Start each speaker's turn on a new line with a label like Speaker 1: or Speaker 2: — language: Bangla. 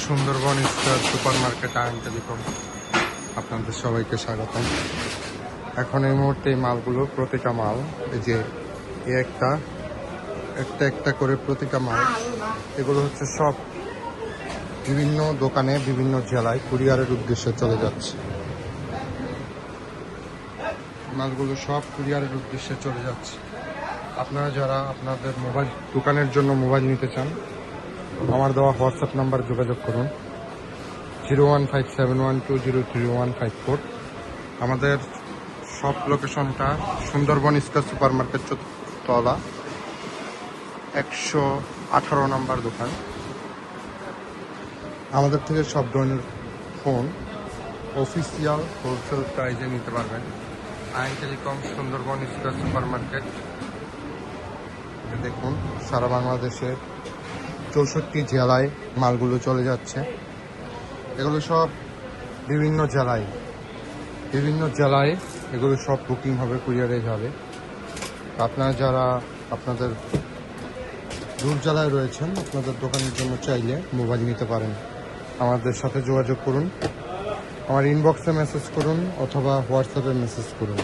Speaker 1: Sundarban star super market ion telecom আপনাদের সবাইকে স্বাগতম। এখন এই মুহূর্তে এই মালগুলো প্রতিটা মাল এই যে একটা একটা করে প্রতিটা মাল এগুলো হচ্ছে সব বিভিন্ন দোকানে বিভিন্ন জেলায় কুরিয়ারের উদ্দেশ্যে চলে যাচ্ছে। মালগুলো সব কুরিয়ারের উদ্দেশ্যে চলে যাচ্ছে। আপনারা যারা আপনাদের মোবাইল দোকানের জন্য মোবাইল নিতে চান, আমার দেওয়া হোয়াটসঅ্যাপ নাম্বার যোগাযোগ করুন 01571203154। আমাদের সব লোকেশনটা সুন্দরবন স্টার সুপার মার্কেট তলা 118 নম্বর দোকান। আমাদের থেকে সব ধরনের ফোন অফিসিয়াল হোলসেল প্রাইজে নিতে পারবেন। Ion telecom Sundarban star super market. দেখুন সারা বাংলাদেশে 64 জেলায় মালগুলো চলে যাচ্ছে। এগুলো সব বিভিন্ন জেলায় এগুলো সব বুকিং হবে, কুরিয়ারে যাবে। আপনারা যারা আপনাদের দূর জেলায় রয়েছেন, আপনাদের দোকানের জন্য চাইলে মোবাইল নিতে পারেন। আমাদের সাথে যোগাযোগ করুন, আমার ইনবক্সে মেসেজ করুন অথবা হোয়াটসঅ্যাপে মেসেজ করুন।